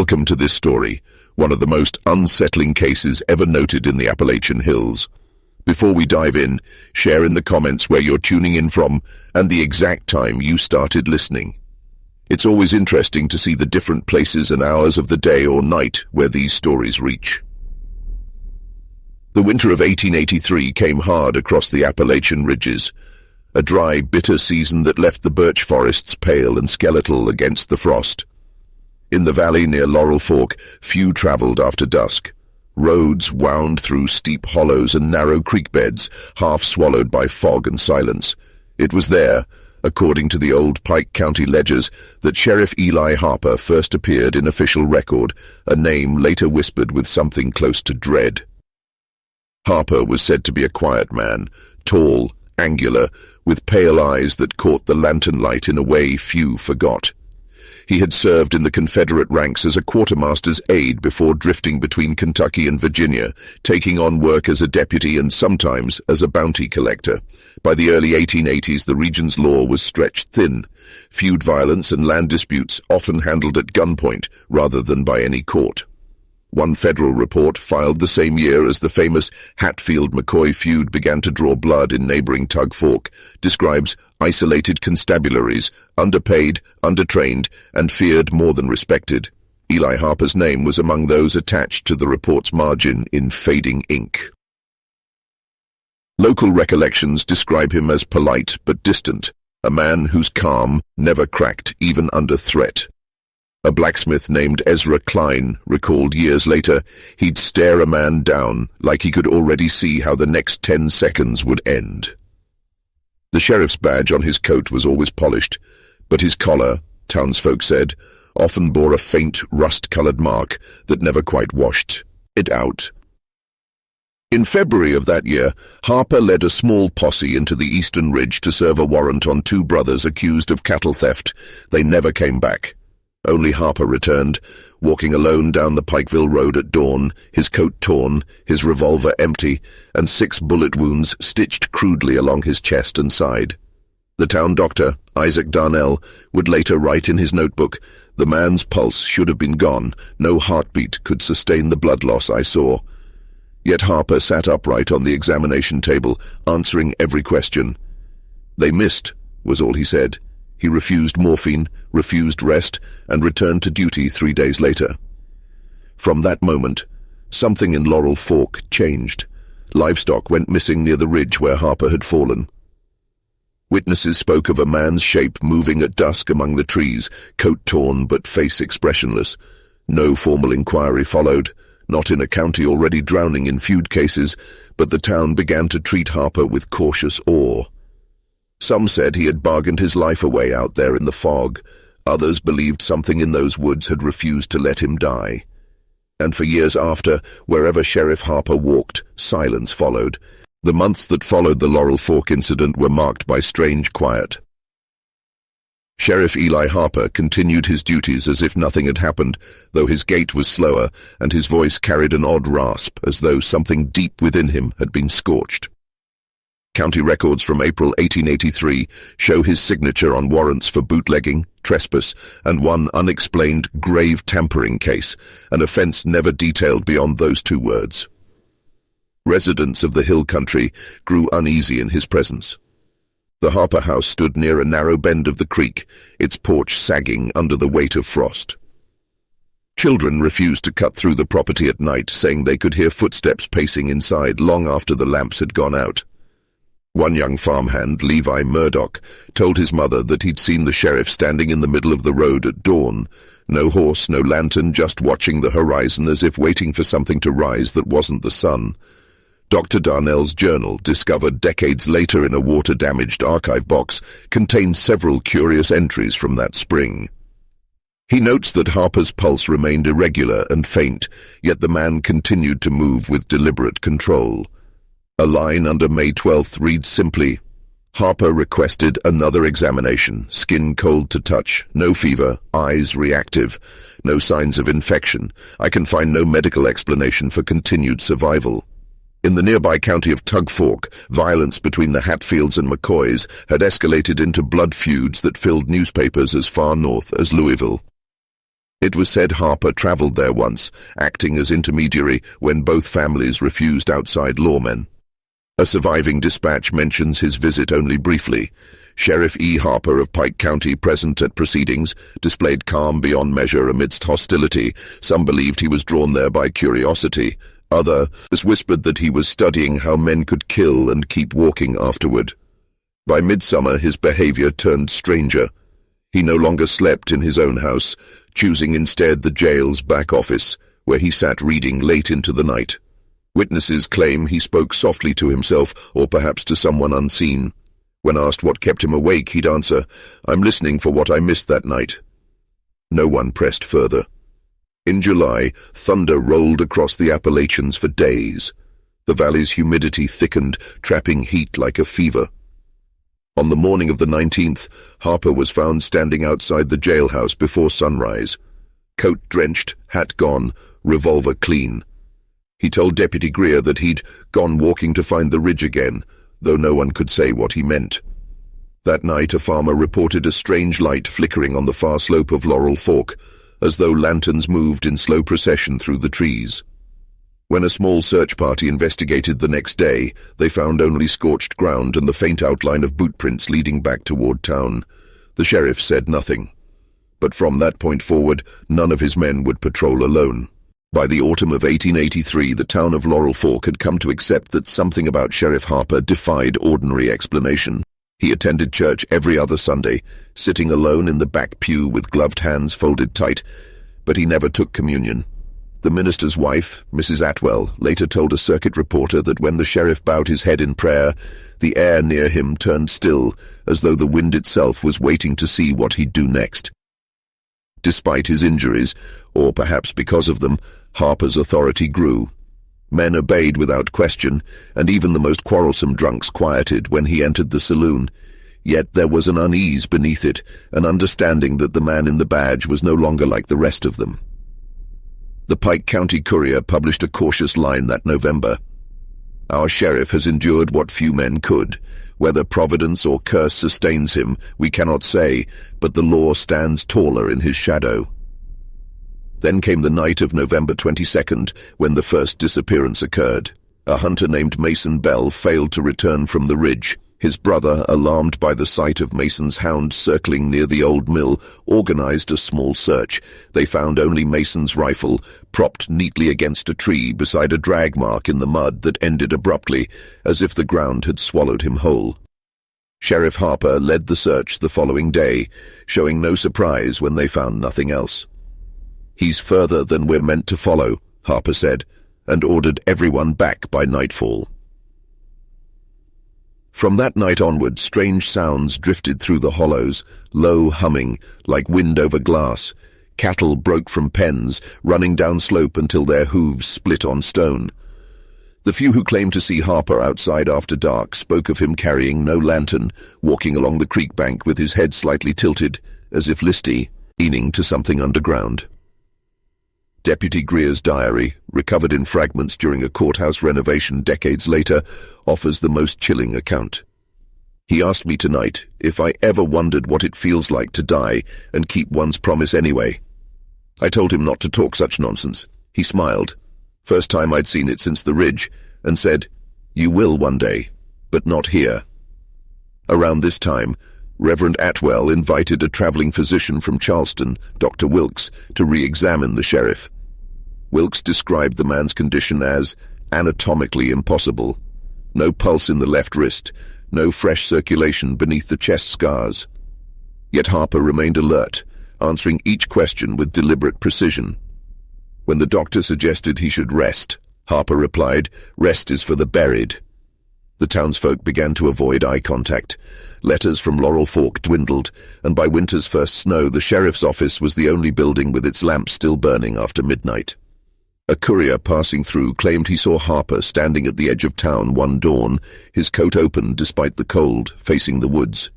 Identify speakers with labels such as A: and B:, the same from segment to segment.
A: Welcome to this story, one of the most unsettling cases ever noted in the Appalachian Hills. Before we dive in, share in the comments where you're tuning in from and the exact time you started listening. It's always interesting to see the different places and hours of the day or night where these stories reach. The winter of 1883 came hard across the Appalachian ridges, a dry, bitter season that left the birch forests pale and skeletal against the frost. In the valley near Laurel Fork, few traveled after dusk. Roads wound through steep hollows and narrow creek beds, half swallowed by fog and silence. It was there, according to the old Pike County ledgers, that Sheriff Eli Harper first appeared in official record, a name later whispered with something close to dread. Harper was said to be a quiet man, tall, angular, with pale eyes that caught the lantern light in a way few forgot. He had served in the Confederate ranks as a quartermaster's aide before drifting between Kentucky and Virginia, taking on work as a deputy and sometimes as a bounty collector. By the early 1880s, the region's law was stretched thin. Feud violence and land disputes often handled at gunpoint rather than by any court. One federal report, filed the same year as the famous Hatfield-McCoy feud began to draw blood in neighboring Tug Fork, describes isolated constabularies, underpaid, undertrained, and feared more than respected. Eli Harper's name was among those attached to the report's margin in fading ink. Local recollections describe him as polite but distant, a man whose calm never cracked even under threat. A blacksmith named Ezra Klein recalled years later he'd stare a man down like he could already see how the next 10 seconds would end. The sheriff's badge on his coat was always polished, but his collar, townsfolk said, often bore a faint rust-colored mark that never quite washed it out. In February of that year, Harper led a small posse into the Eastern Ridge to serve a warrant on 2 brothers accused of cattle theft. They never came back. Only Harper returned, walking alone down the Pikeville Road at dawn, his coat torn, his revolver empty, and 6 bullet wounds stitched crudely along his chest and side. The town doctor, Isaac Darnell, would later write in his notebook, "The man's pulse should have been gone. No heartbeat could sustain the blood loss I saw." Yet Harper sat upright on the examination table, answering every question. "They missed," was all he said. He refused morphine, refused rest, and returned to duty 3 days later. From that moment, something in Laurel Fork changed. Livestock went missing near the ridge where Harper had fallen. Witnesses spoke of a man's shape moving at dusk among the trees, coat torn but face expressionless. No formal inquiry followed, not in a county already drowning in feud cases, but the town began to treat Harper with cautious awe. Some said he had bargained his life away out there in the fog. Others believed something in those woods had refused to let him die. And for years after, wherever Sheriff Harper walked, silence followed. The months that followed the Laurel Fork incident were marked by strange quiet. Sheriff Eli Harper continued his duties as if nothing had happened, though his gait was slower and his voice carried an odd rasp as though something deep within him had been scorched. County records from April 1883 show his signature on warrants for bootlegging, trespass, and one unexplained grave tampering case, an offense never detailed beyond those 2 words. Residents of the hill country grew uneasy in his presence. The Harper house stood near a narrow bend of the creek, its porch sagging under the weight of frost. Children refused to cut through the property at night, saying they could hear footsteps pacing inside long after the lamps had gone out. One young farmhand, Levi Murdoch, told his mother that he'd seen the sheriff standing in the middle of the road at dawn. No horse, no lantern, just watching the horizon as if waiting for something to rise that wasn't the sun. Dr. Darnell's journal, discovered decades later in a water-damaged archive box, contained several curious entries from that spring. He notes that Harper's pulse remained irregular and faint, yet the man continued to move with deliberate control. A line under May 12th reads simply, "Harper requested another examination, skin cold to touch, no fever, eyes reactive, no signs of infection. I can find no medical explanation for continued survival." In the nearby county of Tug Fork, violence between the Hatfields and McCoys had escalated into blood feuds that filled newspapers as far north as Louisville. It was said Harper traveled there once, acting as intermediary when both families refused outside lawmen. A surviving dispatch mentions his visit only briefly. Sheriff E. Harper of Pike County, present at proceedings, displayed calm beyond measure amidst hostility. Some believed he was drawn there by curiosity. Others whispered that he was studying how men could kill and keep walking afterward. By midsummer, his behavior turned stranger. He no longer slept in his own house, choosing instead the jail's back office, where he sat reading late into the night. Witnesses claim he spoke softly to himself, or perhaps to someone unseen. When asked what kept him awake, he'd answer, "I'm listening for what I missed that night." No one pressed further. In July, thunder rolled across the Appalachians for days. The valley's humidity thickened, trapping heat like a fever. On the morning of the 19th, Harper was found standing outside the jailhouse before sunrise. Coat drenched, hat gone, revolver clean. He told Deputy Greer that he'd gone walking to find the ridge again, though no one could say what he meant. That night, a farmer reported a strange light flickering on the far slope of Laurel Fork, as though lanterns moved in slow procession through the trees. When a small search party investigated the next day, they found only scorched ground and the faint outline of boot prints leading back toward town. The sheriff said nothing. But from that point forward, none of his men would patrol alone. By the autumn of 1883, the town of Laurel Fork had come to accept that something about Sheriff Harper defied ordinary explanation. He attended church every other Sunday, sitting alone in the back pew with gloved hands folded tight, but he never took communion. The minister's wife, Mrs. Atwell, later told a circuit reporter that when the sheriff bowed his head in prayer, the air near him turned still, as though the wind itself was waiting to see what he'd do next. Despite his injuries, or perhaps because of them, Harper's authority grew. Men obeyed without question, and even the most quarrelsome drunks quieted when he entered the saloon. Yet there was an unease beneath it, an understanding that the man in the badge was no longer like the rest of them. The Pike County Courier published a cautious line that November. "Our sheriff has endured what few men could. Whether providence or curse sustains him, we cannot say, but the law stands taller in his shadow." Then came the night of November 22nd, when the first disappearance occurred. A hunter named Mason Bell failed to return from the ridge. His brother, alarmed by the sight of Mason's hound circling near the old mill, organized a small search. They found only Mason's rifle, propped neatly against a tree beside a drag mark in the mud that ended abruptly, as if the ground had swallowed him whole. Sheriff Harper led the search the following day, showing no surprise when they found nothing else. "He's further than we're meant to follow," Harper said, and ordered everyone back by nightfall. From that night onward, strange sounds drifted through the hollows, low humming, like wind over glass. Cattle broke from pens, running down slope until their hooves split on stone. The few who claimed to see Harper outside after dark spoke of him carrying no lantern, walking along the creek bank with his head slightly tilted, as if leaning to something underground. Deputy Greer's diary, recovered in fragments during a courthouse renovation decades later, offers the most chilling account. "He asked me tonight if I ever wondered what it feels like to die and keep one's promise anyway. I told him not to talk such nonsense. He smiled, first time I'd seen it since the ridge, and said, 'You will one day, but not here.'" Around this time, Reverend Atwell invited a traveling physician from Charleston, Dr. Wilkes, to re-examine the sheriff. Wilkes described the man's condition as anatomically impossible. No pulse in the left wrist, no fresh circulation beneath the chest scars. Yet Harper remained alert, answering each question with deliberate precision. When the doctor suggested he should rest, Harper replied, "Rest is for the buried." The townsfolk began to avoid eye contact. Letters from Laurel Fork dwindled, and by winter's first snow, the sheriff's office was the only building with its lamps still burning after midnight. A courier passing through claimed he saw Harper standing at the edge of town one dawn, his coat open despite the cold, facing the woods.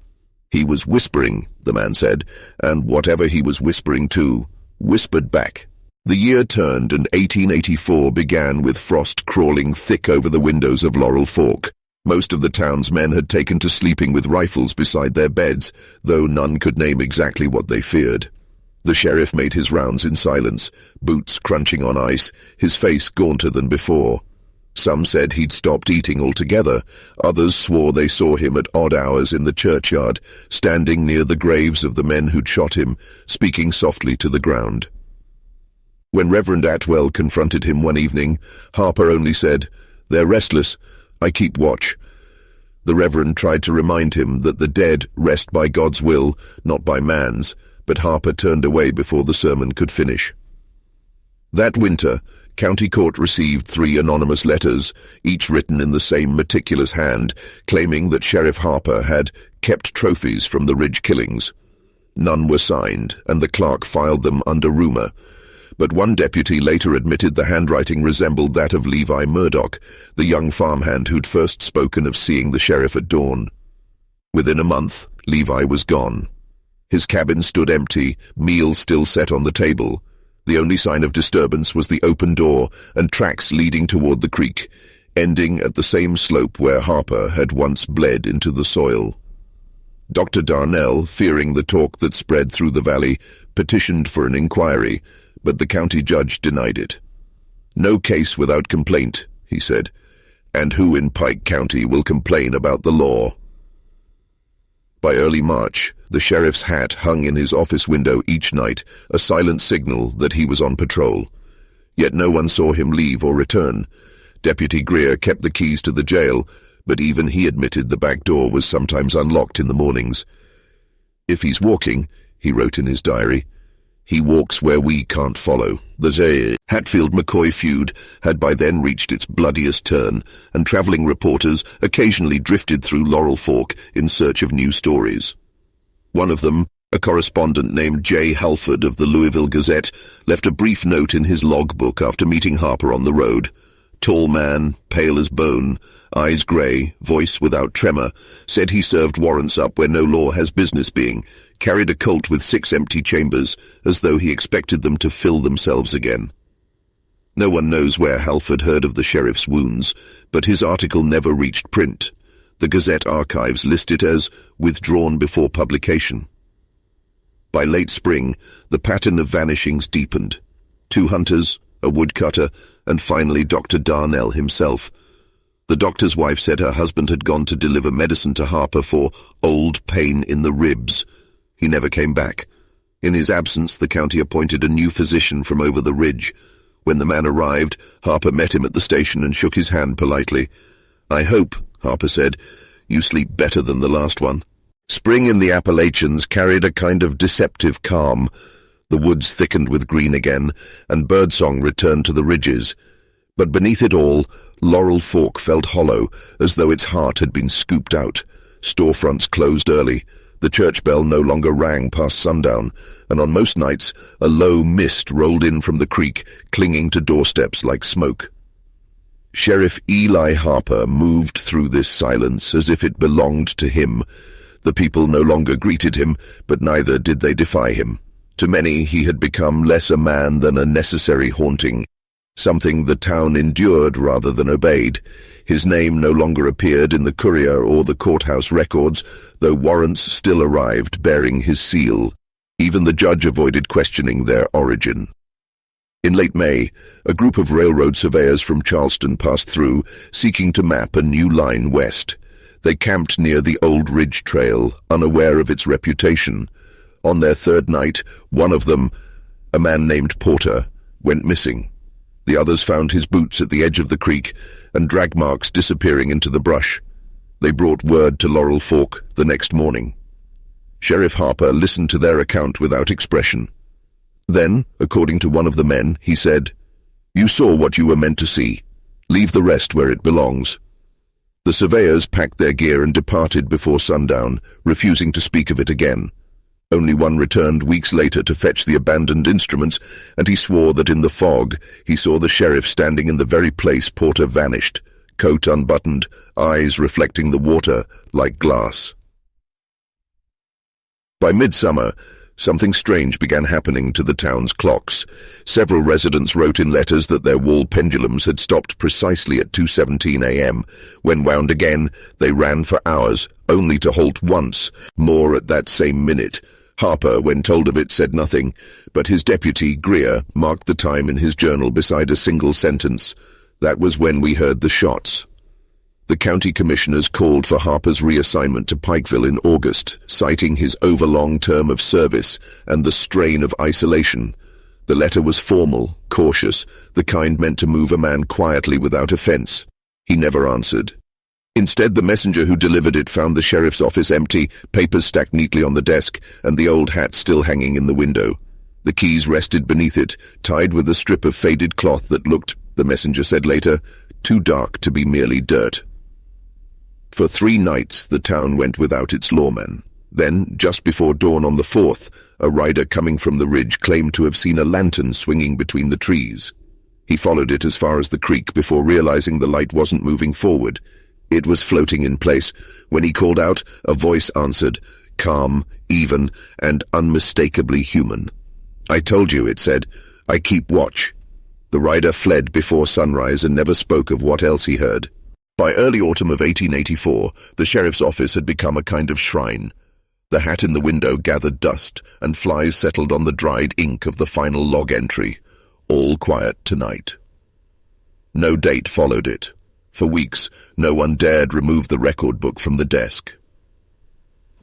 A: He was whispering, the man said, and whatever he was whispering to, whispered back. The year turned, and 1884 began with frost crawling thick over the windows of Laurel Fork. Most of the town's men had taken to sleeping with rifles beside their beds, though none could name exactly what they feared. The sheriff made his rounds in silence, boots crunching on ice, his face gaunter than before. Some said he'd stopped eating altogether. Others swore they saw him at odd hours in the churchyard, standing near the graves of the men who'd shot him, speaking softly to the ground. When Reverend Atwell confronted him one evening, Harper only said, "They're restless. I keep watch." The Reverend tried to remind him that the dead rest by God's will, not by man's, but Harper turned away before the sermon could finish. That winter, County Court received 3 anonymous letters, each written in the same meticulous hand, claiming that Sheriff Harper had kept trophies from the Ridge killings. None were signed, and the clerk filed them under rumor. But one deputy later admitted the handwriting resembled that of Levi Murdoch, the young farmhand who'd first spoken of seeing the sheriff at dawn. Within a month, Levi was gone. His cabin stood empty, meals still set on the table. The only sign of disturbance was the open door and tracks leading toward the creek, ending at the same slope where Harper had once bled into the soil. Dr. Darnell, fearing the talk that spread through the valley, petitioned for an inquiry, but the county judge denied it. "No case without complaint," he said, "and who in Pike County will complain about the law?" By early March, the sheriff's hat hung in his office window each night, a silent signal that he was on patrol. Yet no one saw him leave or return. Deputy Greer kept the keys to the jail, but even he admitted the back door was sometimes unlocked in the mornings. "If he's walking," he wrote in his diary, "he walks where we can't follow." The Hatfield-McCoy feud had by then reached its bloodiest turn, and traveling reporters occasionally drifted through Laurel Fork in search of new stories. One of them, a correspondent named J. Halford of the Louisville Gazette, left a brief note in his logbook after meeting Harper on the road. Tall man, pale as bone, eyes grey, voice without tremor, said he served warrants up where no law has business being, carried a Colt with 6 empty chambers, as though he expected them to fill themselves again. No one knows where Halford heard of the sheriff's wounds, but his article never reached print. The Gazette archives list it as withdrawn before publication. By late spring, the pattern of vanishings deepened. 2 hunters, a woodcutter, and finally Dr. Darnell himself. The doctor's wife said her husband had gone to deliver medicine to Harper for old pain in the ribs. He never came back. In his absence, the county appointed a new physician from over the ridge. When the man arrived, Harper met him at the station and shook his hand politely. "I hope," Harper said, "you sleep better than the last one." Spring in the Appalachians carried a kind of deceptive calm. The woods thickened with green again, and birdsong returned to the ridges. But beneath it all, Laurel Fork felt hollow, as though its heart had been scooped out. Storefronts closed early. The church bell no longer rang past sundown, and on most nights a low mist rolled in from the creek, clinging to doorsteps like smoke. Sheriff Eli Harper moved through this silence as if it belonged to him. The people no longer greeted him, but neither did they defy him. To many he had become less a man than a necessary haunting, something the town endured rather than obeyed. His name no longer appeared in the Courier or the courthouse records, though warrants still arrived bearing his seal. Even the judge avoided questioning their origin. In late May, a group of railroad surveyors from Charleston passed through, seeking to map a new line west. They camped near the Old Ridge Trail, unaware of its reputation. On their 3rd night, one of them, a man named Porter, went missing. The others found his boots at the edge of the creek and drag marks disappearing into the brush. They brought word to Laurel Fork the next morning. Sheriff Harper listened to their account without expression. Then, according to one of the men, he said, "You saw what you were meant to see. Leave the rest where it belongs." The surveyors packed their gear and departed before sundown, refusing to speak of it again. Only one returned weeks later to fetch the abandoned instruments, and he swore that in the fog he saw the sheriff standing in the very place Porter vanished, coat unbuttoned, eyes reflecting the water like glass. By midsummer, something strange began happening to the town's clocks. Several residents wrote in letters that their wall pendulums had stopped precisely at 2:17 a.m. When wound again, they ran for hours, only to halt once, more at that same minute. Harper, when told of it, said nothing, but his deputy, Greer, marked the time in his journal beside a single sentence. That was when we heard the shots. The county commissioners called for Harper's reassignment to Pikeville in August, citing his overlong term of service and the strain of isolation. The letter was formal, cautious, the kind meant to move a man quietly without offense. He never answered. Instead, the messenger who delivered it found the sheriff's office empty, papers stacked neatly on the desk, and the old hat still hanging in the window. The keys rested beneath it, tied with a strip of faded cloth that looked, the messenger said later, too dark to be merely dirt. For 3 nights, the town went without its lawman. Then, just before dawn on the 4th, a rider coming from the ridge claimed to have seen a lantern swinging between the trees. He followed it as far as the creek before realizing the light wasn't moving forward. It was floating in place. When he called out, a voice answered, calm, even, and unmistakably human. "I told you," it said. "I keep watch." The rider fled before sunrise and never spoke of what else he heard. By early autumn of 1884, the sheriff's office had become a kind of shrine. The hat in the window gathered dust, and flies settled on the dried ink of the final log entry. All quiet tonight. No date followed it. For weeks, no one dared remove the record book from the desk.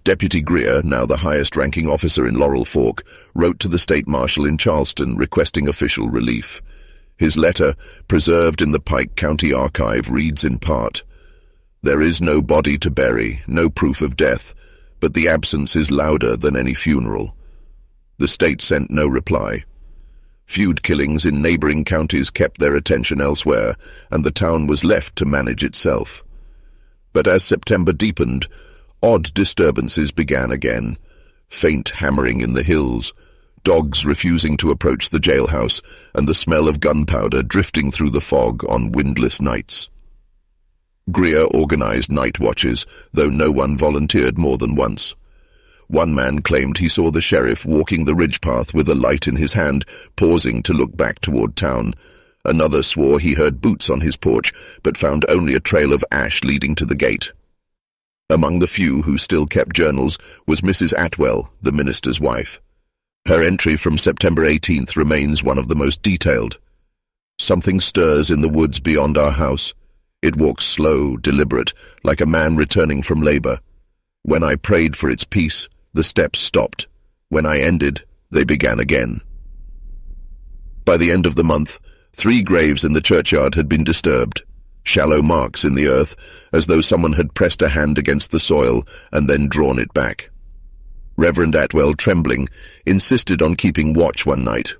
A: Deputy Greer, now the highest-ranking officer in Laurel Fork, wrote to the state marshal in Charleston requesting official relief. His letter, preserved in the Pike County Archive, reads in part, "There is no body to bury, no proof of death, but the absence is louder than any funeral." The state sent no reply. Feud killings in neighboring counties kept their attention elsewhere, and the town was left to manage itself. But as September deepened, odd disturbances began again. Faint hammering in the hills, dogs refusing to approach the jailhouse, and the smell of gunpowder drifting through the fog on windless nights. Greer organized night watches, though no one volunteered more than once. One man claimed he saw the sheriff walking the ridge path with a light in his hand, pausing to look back toward town. Another swore he heard boots on his porch, but found only a trail of ash leading to the gate. Among the few who still kept journals was Mrs. Atwell, the minister's wife. Her entry from September 18th remains one of the most detailed. "Something stirs in the woods beyond our house. It walks slow, deliberate, like a man returning from labor. When I prayed for its peace, the steps stopped. When I ended, they began again." By the end of the month, 3 graves in the churchyard had been disturbed, shallow marks in the earth, as though someone had pressed a hand against the soil and then drawn it back. Reverend Atwell, trembling, insisted on keeping watch one night.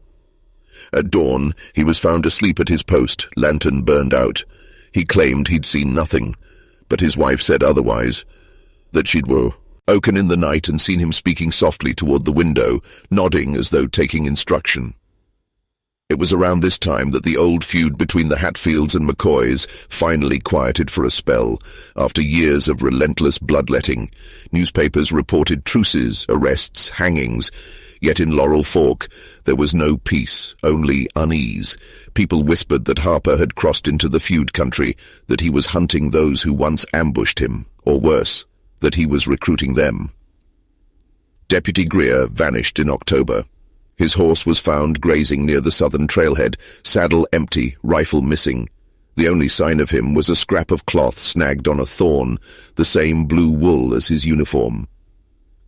A: At dawn, he was found asleep at his post, lantern burned out. He claimed he'd seen nothing, but his wife said otherwise, that she'd woken in the night and seen him speaking softly toward the window, nodding as though taking instruction. It was around this time that the old feud between the Hatfields and McCoys finally quieted for a spell. After years of relentless bloodletting, newspapers reported truces, arrests, hangings. Yet in Laurel Fork, there was no peace, only unease. People whispered that Harper had crossed into the feud country, that he was hunting those who once ambushed him, or worse, that he was recruiting them. Deputy Greer vanished in October. His horse was found grazing near the southern trailhead, saddle empty, rifle missing. The only sign of him was a scrap of cloth snagged on a thorn, the same blue wool as his uniform.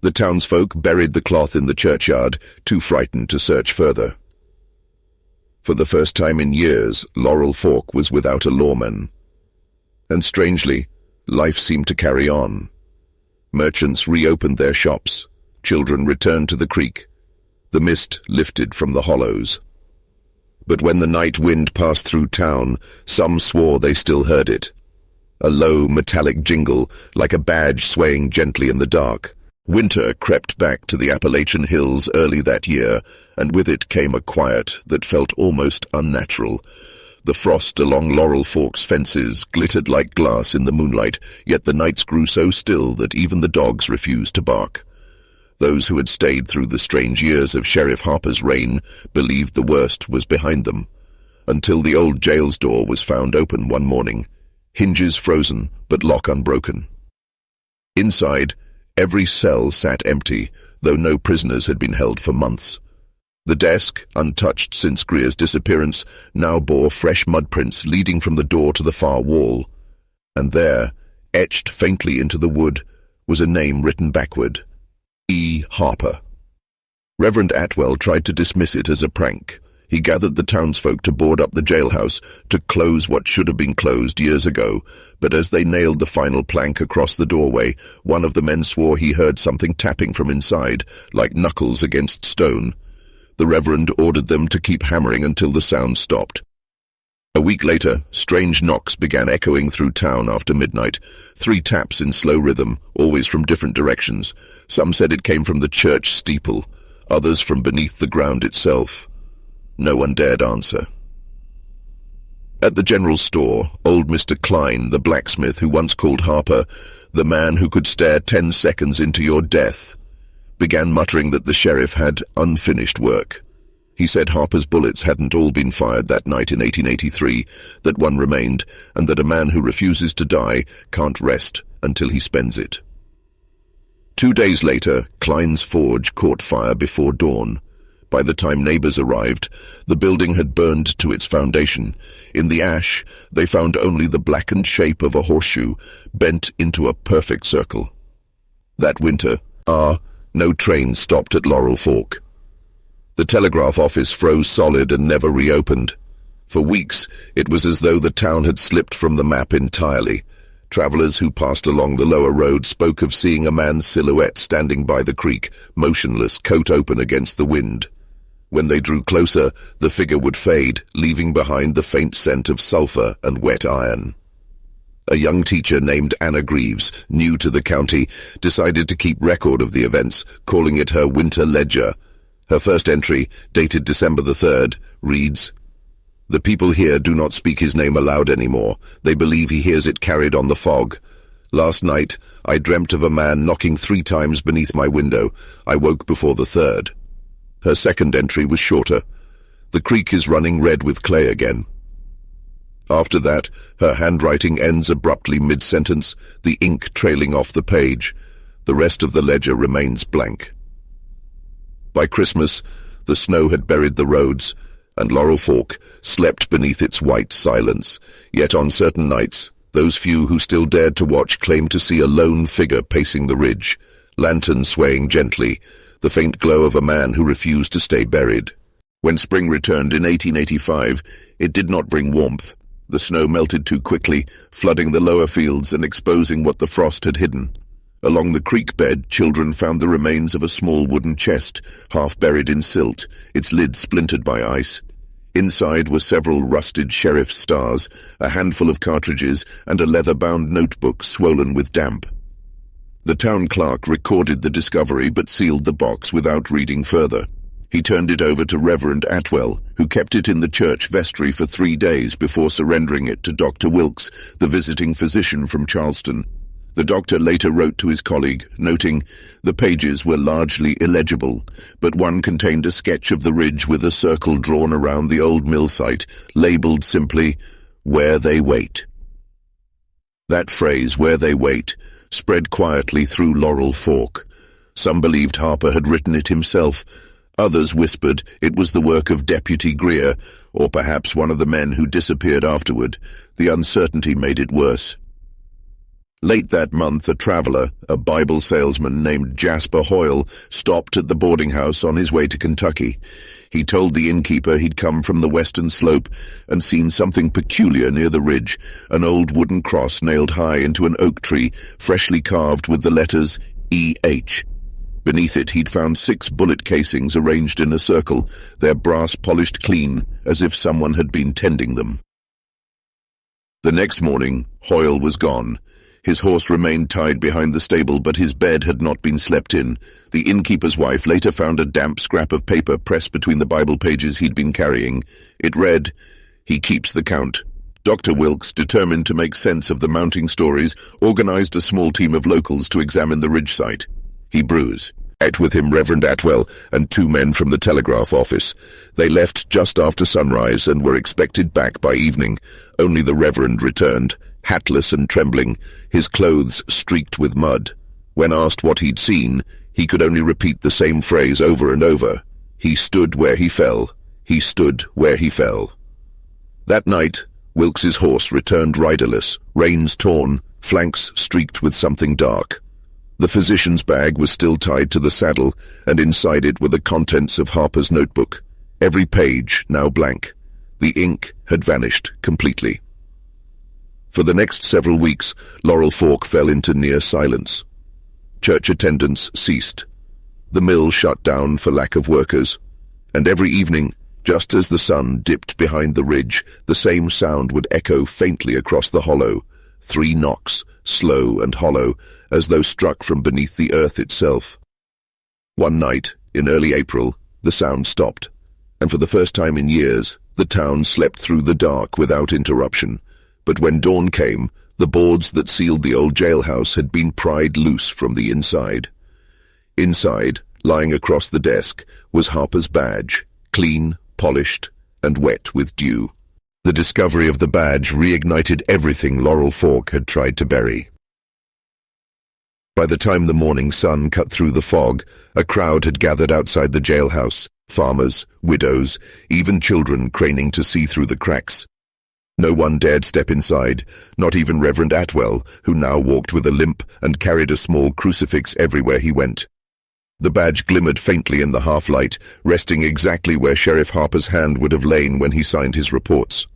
A: The townsfolk buried the cloth in the churchyard, too frightened to search further. For the first time in years, Laurel Fork was without a lawman. And strangely, life seemed to carry on. Merchants reopened their shops. Children returned to the creek. The mist lifted from the hollows. But when the night wind passed through town, some swore they still heard it. A low, metallic jingle, like a badge swaying gently in the dark. Winter crept back to the Appalachian Hills early that year, and with it came a quiet that felt almost unnatural. The frost along Laurel Fork's fences glittered like glass in the moonlight, yet the nights grew so still that even the dogs refused to bark. Those who had stayed through the strange years of Sheriff Harper's reign believed the worst was behind them, until the old jail's door was found open one morning, hinges frozen but lock unbroken. Inside, every cell sat empty, though no prisoners had been held for months. The desk, untouched since Greer's disappearance, now bore fresh mud prints leading from the door to the far wall. And there, etched faintly into the wood, was a name written backward: E. Harper. Reverend Atwell tried to dismiss it as a prank. He gathered the townsfolk to board up the jailhouse, to close what should have been closed years ago, but as they nailed the final plank across the doorway, one of the men swore he heard something tapping from inside, like knuckles against stone. The Reverend ordered them to keep hammering until the sound stopped. A week later, strange knocks began echoing through town after midnight. 3 taps in slow rhythm, always from different directions. Some said it came from the church steeple, others from beneath the ground itself. No one dared answer. At the general store, old Mr. Klein, the blacksmith who once called Harper the man who could stare 10 seconds into your death, began muttering that the sheriff had unfinished work. He said Harper's bullets hadn't all been fired that night in 1883, that one remained, and that a man who refuses to die can't rest until he spends it. 2 days later, Klein's forge caught fire before dawn. By the time neighbors arrived, the building had burned to its foundation. In the ash, they found only the blackened shape of a horseshoe, bent into a perfect circle. That winter, no train stopped at Laurel Fork. The telegraph office froze solid and never reopened. For weeks, it was as though the town had slipped from the map entirely. Travelers who passed along the lower road spoke of seeing a man's silhouette standing by the creek, motionless, coat open against the wind. When they drew closer, the figure would fade, leaving behind the faint scent of sulfur and wet iron. A young teacher named Anna Greaves, new to the county, decided to keep record of the events, calling it her winter ledger. Her first entry, dated December the 3rd, reads, "The people here do not speak his name aloud anymore. They believe he hears it carried on the fog. Last night, I dreamt of a man knocking 3 times beneath my window. I woke before the 3rd. Her second entry was shorter. "The creek is running red with clay again." After that, her handwriting ends abruptly mid-sentence, the ink trailing off the page. The rest of the ledger remains blank. By Christmas, the snow had buried the roads, and Laurel Fork slept beneath its white silence. Yet on certain nights, those few who still dared to watch claimed to see a lone figure pacing the ridge, lantern swaying gently, the faint glow of a man who refused to stay buried. When spring returned in 1885, it did not bring warmth. The snow melted too quickly, flooding the lower fields and exposing what the frost had hidden. Along the creek bed, children found the remains of a small wooden chest, half buried in silt, its lid splintered by ice. Inside were several rusted sheriff's stars, a handful of cartridges, and a leather-bound notebook swollen with damp. The town clerk recorded the discovery but sealed the box without reading further. He turned it over to Reverend Atwell, who kept it in the church vestry for 3 days before surrendering it to Dr. Wilkes, the visiting physician from Charleston. The doctor later wrote to his colleague, noting, "The pages were largely illegible, but one contained a sketch of the ridge with a circle drawn around the old mill site, labeled simply, 'Where They Wait.'" That phrase, "where they wait," spread quietly through Laurel Fork. Some believed Harper had written it himself. Others whispered it was the work of Deputy Greer, or perhaps one of the men who disappeared afterward. The uncertainty made it worse. Late that month, a traveler, a Bible salesman named Jasper Hoyle, stopped at the boarding house on his way to Kentucky. He told the innkeeper he'd come from the western slope and seen something peculiar near the ridge, an old wooden cross nailed high into an oak tree, freshly carved with the letters E.H. Beneath it, he'd found 6 bullet casings arranged in a circle, their brass polished clean, as if someone had been tending them. The next morning, Hoyle was gone. His horse remained tied behind the stable, but his bed had not been slept in. The innkeeper's wife later found a damp scrap of paper pressed between the Bible pages he'd been carrying. It read, "He keeps the count." Dr. Wilkes, determined to make sense of the mounting stories, organized a small team of locals to examine the ridge site. He bruised. Out with him Reverend Atwell and 2 men from the telegraph office. They left just after sunrise and were expected back by evening. Only the Reverend returned, hatless and trembling, his clothes streaked with mud. When asked what he'd seen, He could only repeat the same phrase over and over. He stood where he fell. He stood where he fell. That night, Wilkes's horse returned riderless, reins torn, flanks streaked with something dark. The physician's bag was still tied to the saddle, and inside it were the contents of Harper's notebook, every page now blank. The ink had vanished completely. For the next several weeks, Laurel Fork fell into near silence. Church attendance ceased. The mill shut down for lack of workers, and every evening, just as the sun dipped behind the ridge, the same sound would echo faintly across the hollow, 3 knocks, slow and hollow, as though struck from beneath the earth itself. One night, in early April, the sound stopped, and for the first time in years, the town slept through the dark without interruption. But when dawn came, the boards that sealed the old jailhouse had been pried loose from the inside. Inside, lying across the desk, was Harper's badge, clean, polished, and wet with dew. The discovery of the badge reignited everything Laurel Fork had tried to bury. By the time the morning sun cut through the fog, a crowd had gathered outside the jailhouse, farmers, widows, even children craning to see through the cracks. No one dared step inside, not even Reverend Atwell, who now walked with a limp and carried a small crucifix everywhere he went. The badge glimmered faintly in the half-light, resting exactly where Sheriff Harper's hand would have lain when he signed his reports.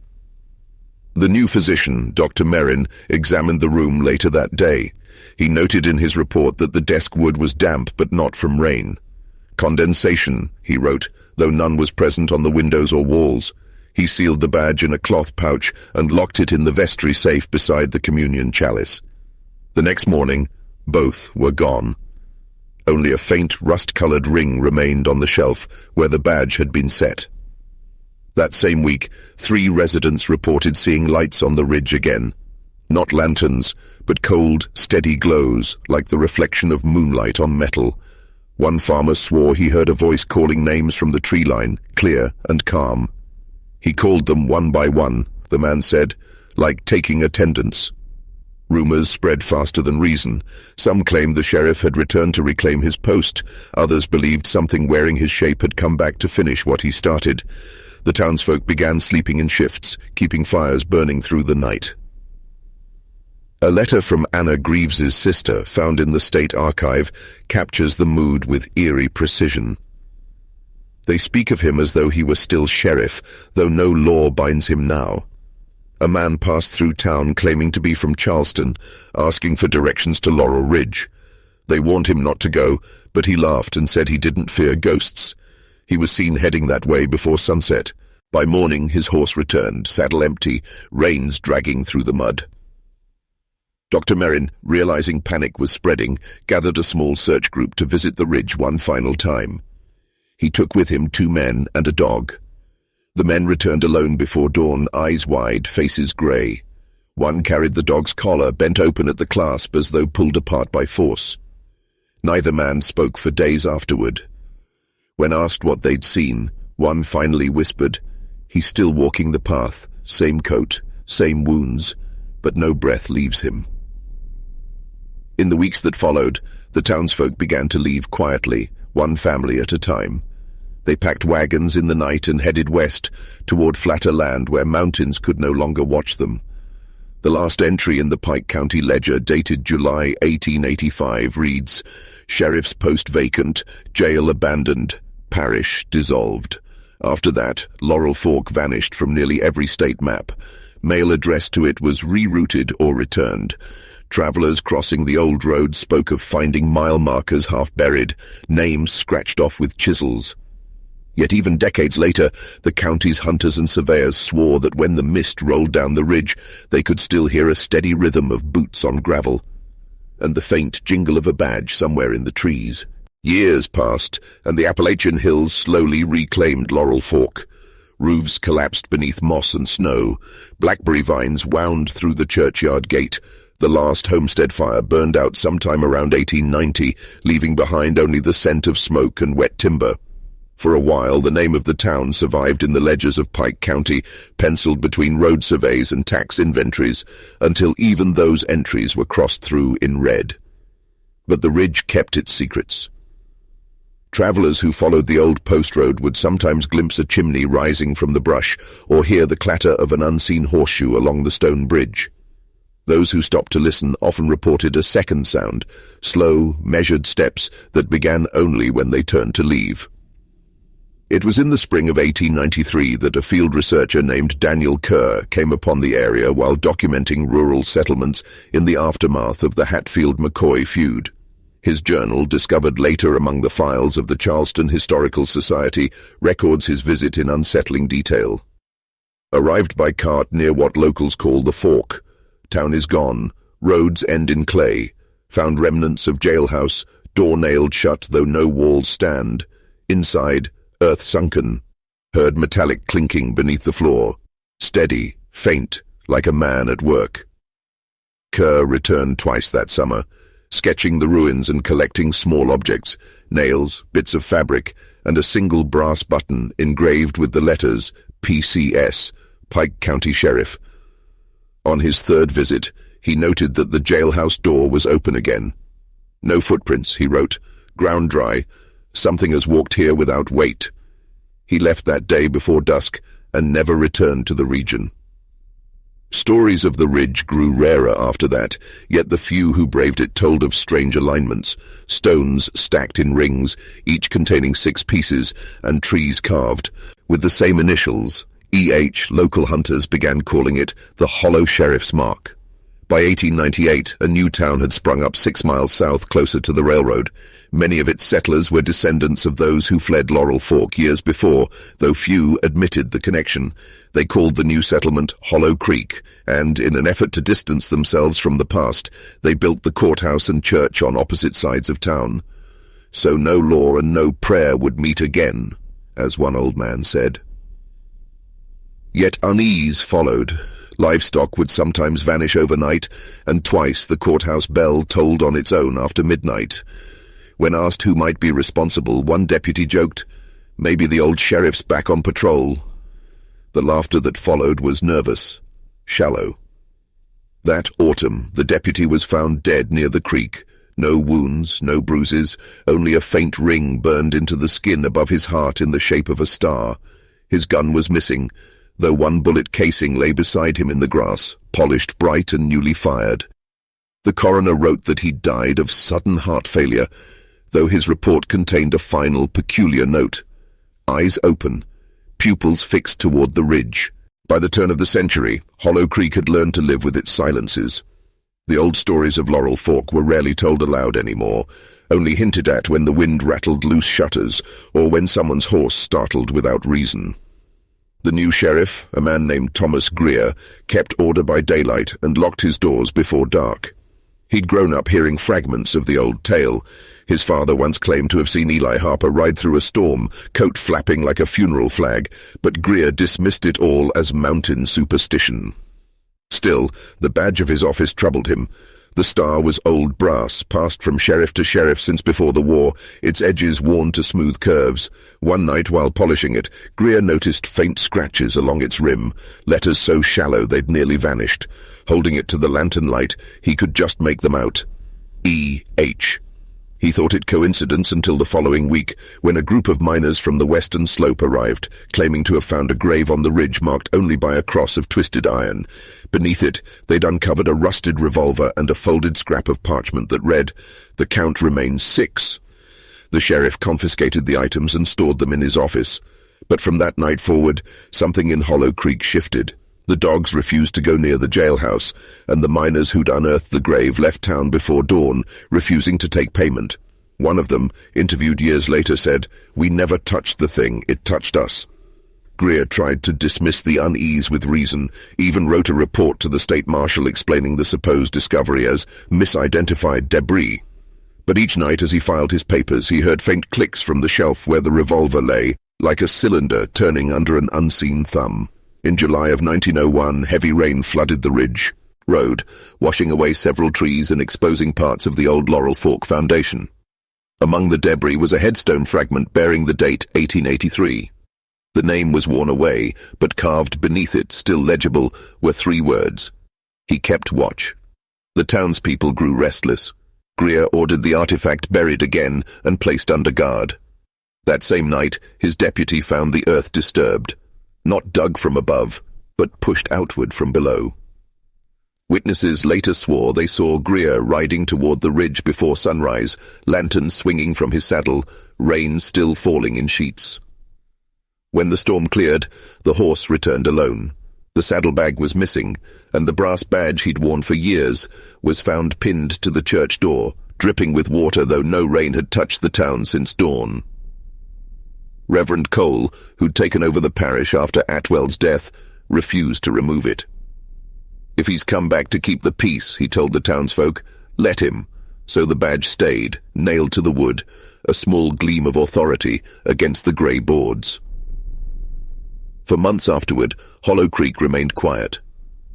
A: The new physician, Dr. Merrin, examined the room later that day. He noted in his report that the desk wood was damp but not from rain. Condensation, he wrote, though none was present on the windows or walls. He sealed the badge in a cloth pouch and locked it in the vestry safe beside the communion chalice. The next morning, both were gone. Only a faint rust-colored ring remained on the shelf where the badge had been set. That same week, 3 residents reported seeing lights on the ridge again. Not lanterns, but cold, steady glows, like the reflection of moonlight on metal. One farmer swore he heard a voice calling names from the tree line, clear and calm. He called them one by one, the man said, like taking attendance. Rumors spread faster than reason. Some claimed the sheriff had returned to reclaim his post. Others believed something wearing his shape had come back to finish what he started. The townsfolk began sleeping in shifts, keeping fires burning through the night. A letter from Anna Greaves's sister, found in the State Archive, captures the mood with eerie precision. They speak of him as though he were still sheriff, though no law binds him now. A man passed through town claiming to be from Charleston, asking for directions to Laurel Ridge. They warned him not to go, but he laughed and said he didn't fear ghosts. He was seen heading that way before sunset. By morning, his horse returned, saddle empty, reins dragging through the mud. Dr. Merrin, realizing panic was spreading, gathered a small search group to visit the ridge one final time. He took with him 2 men and a dog. The men returned alone before dawn, eyes wide, faces grey. One carried the dog's collar, bent open at the clasp as though pulled apart by force. Neither man spoke for days afterward. When asked what they'd seen, one finally whispered, "He's still walking the path, same coat, same wounds, but no breath leaves him." In the weeks that followed, the townsfolk began to leave quietly, one family at a time. They packed wagons in the night and headed west, toward flatter land where mountains could no longer watch them. The last entry in the Pike County Ledger, dated July 1885, reads, "Sheriff's post vacant, jail abandoned, parish dissolved." After that, Laurel Fork vanished from nearly every state map. Mail addressed to it was rerouted or returned. Travelers crossing the old road spoke of finding mile markers half buried, names scratched off with chisels. Yet even decades later, the county's hunters and surveyors swore that when the mist rolled down the ridge, they could still hear a steady rhythm of boots on gravel, and the faint jingle of a badge somewhere in the trees. Years passed, and the Appalachian Hills slowly reclaimed Laurel Fork. Roofs collapsed beneath moss and snow. Blackberry vines wound through the churchyard gate. The last homestead fire burned out sometime around 1890, leaving behind only the scent of smoke and wet timber. For a while, the name of the town survived in the ledgers of Pike County, penciled between road surveys and tax inventories, until even those entries were crossed through in red. But the ridge kept its secrets. Travelers who followed the old post road would sometimes glimpse a chimney rising from the brush or hear the clatter of an unseen horseshoe along the stone bridge. Those who stopped to listen often reported a second sound, slow, measured steps that began only when they turned to leave. It was in the spring of 1893 that a field researcher named Daniel Kerr came upon the area while documenting rural settlements in the aftermath of the Hatfield-McCoy feud. His journal, discovered later among the files of the Charleston Historical Society, records his visit in unsettling detail. Arrived by cart near what locals call the Fork. Town is gone, roads end in clay. Found remnants of jailhouse, door nailed shut though no walls stand. Inside, earth sunken. Heard metallic clinking beneath the floor. Steady, faint, like a man at work. Kerr returned twice that summer, sketching the ruins and collecting small objects, nails, bits of fabric, and a single brass button engraved with the letters PCS, Pike County Sheriff. On his third visit, he noted that the jailhouse door was open again. No footprints, he wrote, ground dry. Something has walked here without weight. He left that day before dusk and never returned to the region. Stories of the ridge grew rarer after that, yet the few who braved it told of strange alignments, stones stacked in rings, each containing 6 pieces, and trees carved, with the same initials. Local hunters began calling it the Hollow Sheriff's Mark. By 1898, a new town had sprung up 6 miles south, closer to the railroad. Many of its settlers were descendants of those who fled Laurel Fork years before, though few admitted the connection. They called the new settlement Hollow Creek, and, in an effort to distance themselves from the past, they built the courthouse and church on opposite sides of town. So no law and no prayer would meet again, as one old man said. Yet unease followed. Livestock would sometimes vanish overnight, and twice the courthouse bell tolled on its own after midnight. When asked who might be responsible, one deputy joked, "Maybe the old sheriff's back on patrol." The laughter that followed was nervous, shallow. That autumn, the deputy was found dead near the creek. No wounds, no bruises, only a faint ring burned into the skin above his heart in the shape of a star. His gun was missing, though one bullet casing lay beside him in the grass, polished bright and newly fired. The coroner wrote that he died of sudden heart failure, though his report contained a final, peculiar note. Eyes open, pupils fixed toward the ridge. By the turn of the century, Hollow Creek had learned to live with its silences. The old stories of Laurel Fork were rarely told aloud anymore, only hinted at when the wind rattled loose shutters or when someone's horse startled without reason. The new sheriff, a man named Thomas Greer, kept order by daylight and locked his doors before dark. He'd grown up hearing fragments of the old tale. His father once claimed to have seen Eli Harper ride through a storm, coat flapping like a funeral flag, but Greer dismissed it all as mountain superstition. Still, the badge of his office troubled him. The star was old brass, passed from sheriff to sheriff since before the war, its edges worn to smooth curves. One night, while polishing it, Greer noticed faint scratches along its rim, letters so shallow they'd nearly vanished. Holding it to the lantern light, he could just make them out. E.H. He thought it coincidence until the following week, when a group of miners from the western slope arrived, claiming to have found a grave on the ridge marked only by a cross of twisted iron. Beneath it, they'd uncovered a rusted revolver and a folded scrap of parchment that read, "The count remains 6. The sheriff confiscated the items and stored them in his office. But from that night forward, something in Hollow Creek shifted. The dogs refused to go near the jailhouse, and the miners who'd unearthed the grave left town before dawn, refusing to take payment. One of them, interviewed years later, said, "We never touched the thing, it touched us." Greer tried to dismiss the unease with reason, even wrote a report to the state marshal explaining the supposed discovery as misidentified debris. But each night as he filed his papers, he heard faint clicks from the shelf where the revolver lay, like a cylinder turning under an unseen thumb. In July of 1901, heavy rain flooded the ridge road, washing away several trees and exposing parts of the old Laurel Fork foundation. Among the debris was a headstone fragment bearing the date 1883. The name was worn away, but carved beneath it, still legible, were 3 words. He kept watch. The townspeople grew restless. Greer ordered the artifact buried again and placed under guard. That same night, his deputy found the earth disturbed, not dug from above, but pushed outward from below. Witnesses later swore they saw Greer riding toward the ridge before sunrise, lantern swinging from his saddle, rain still falling in sheets. When the storm cleared, the horse returned alone. The saddlebag was missing, and the brass badge he'd worn for years was found pinned to the church door, dripping with water though no rain had touched the town since dawn. Reverend Cole, who'd taken over the parish after Atwell's death, refused to remove it. If he's come back to keep the peace, he told the townsfolk, let him. So the badge stayed, nailed to the wood, a small gleam of authority against the grey boards. For months afterward, Hollow Creek remained quiet.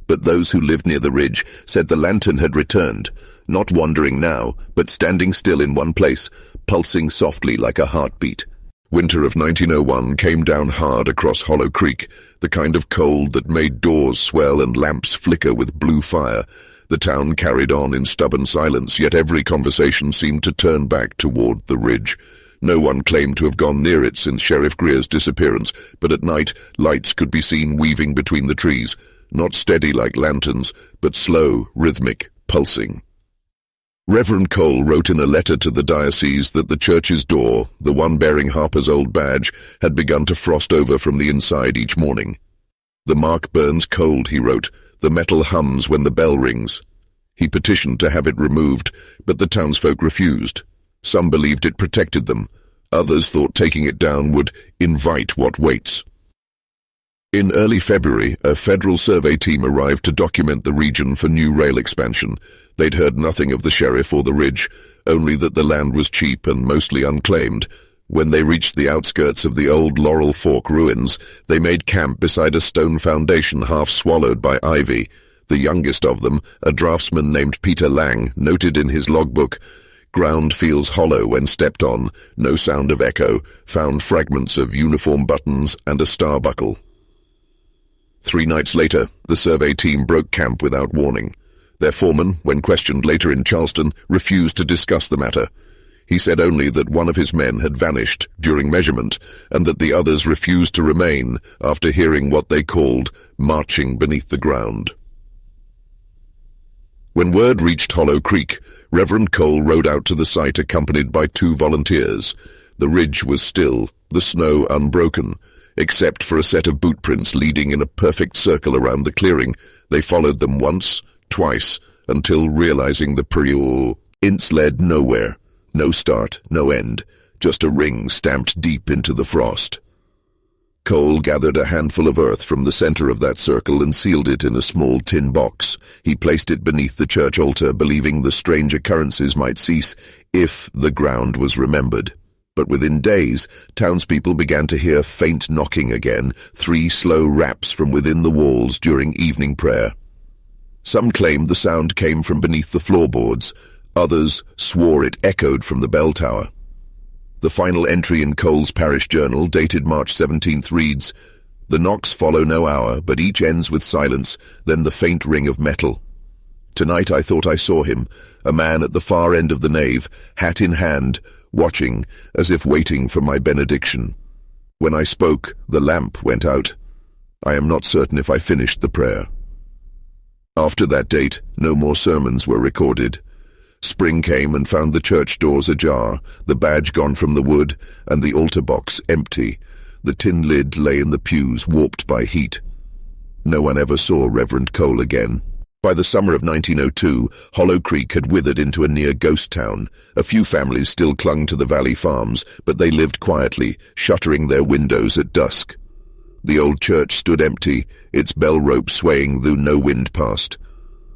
A: But those who lived near the ridge said the lantern had returned, not wandering now, but standing still in one place, pulsing softly like a heartbeat. Winter of 1901 came down hard across Hollow Creek, the kind of cold that made doors swell and lamps flicker with blue fire. The town carried on in stubborn silence, yet every conversation seemed to turn back toward the ridge. No one claimed to have gone near it since Sheriff Greer's disappearance, but at night, lights could be seen weaving between the trees, not steady like lanterns, but slow, rhythmic, pulsing. Reverend Cole wrote in a letter to the diocese that the church's door, the one bearing Harper's old badge, had begun to frost over from the inside each morning. The mark burns cold, he wrote. The metal hums when the bell rings. He petitioned to have it removed, but the townsfolk refused. Some believed it protected them. Others thought taking it down would invite what waits. In early February, a federal survey team arrived to document the region for new rail expansion. They'd heard nothing of the sheriff or the ridge, only that the land was cheap and mostly unclaimed. When they reached the outskirts of the old Laurel Fork ruins, they made camp beside a stone foundation half swallowed by ivy. The youngest of them, a draftsman named Peter Lang, noted in his logbook, "Ground feels hollow when stepped on, no sound of echo, found fragments of uniform buttons and a star buckle." 3 nights later, the survey team broke camp without warning. Their foreman, when questioned later in Charleston, refused to discuss the matter. He said only that one of his men had vanished during measurement and that the others refused to remain after hearing what they called marching beneath the ground. When word reached Hollow Creek, Reverend Cole rode out to the site accompanied by 2 volunteers. The ridge was still, the snow unbroken, except for a set of boot prints leading in a perfect circle around the clearing. They followed them once, twice, until realizing the prints led nowhere. No start, no end, just a ring stamped deep into the frost. Cole gathered a handful of earth from the center of that circle and sealed it in a small tin box. He placed it beneath the church altar, believing the strange occurrences might cease if the ground was remembered. But within days, townspeople began to hear faint knocking again, 3 slow raps from within the walls during evening prayer. Some claimed the sound came from beneath the floorboards. Others swore it echoed from the bell tower. The final entry in Cole's parish journal, dated March 17th, reads, "The knocks follow no hour, but each ends with silence, then the faint ring of metal. Tonight I thought I saw him, a man at the far end of the nave, hat in hand, watching, as if waiting for my benediction. When I spoke, the lamp went out. I am not certain if I finished the prayer." After that date, no more sermons were recorded. Spring came and found the church doors ajar, the badge gone from the wood, and the altar box empty. The tin lid lay in the pews, warped by heat. No one ever saw Reverend Cole again. By the summer of 1902, Hollow Creek had withered into a near ghost town. A few families still clung to the valley farms, but they lived quietly, shuttering their windows at dusk. The old church stood empty, its bell rope swaying though no wind passed.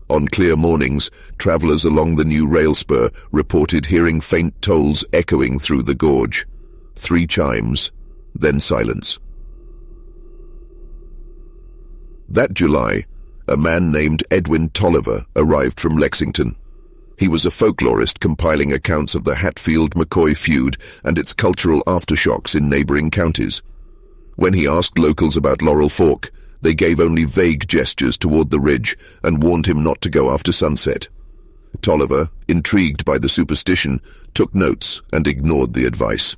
A: On clear mornings, travelers along the new rail spur reported hearing faint tolls echoing through the gorge. 3 chimes, then silence. That July, a man named Edwin Tolliver arrived from Lexington. He was a folklorist compiling accounts of the Hatfield-McCoy feud and its cultural aftershocks in neighboring counties. When he asked locals about Laurel Fork, they gave only vague gestures toward the ridge and warned him not to go after sunset. Tolliver, intrigued by the superstition, took notes and ignored the advice.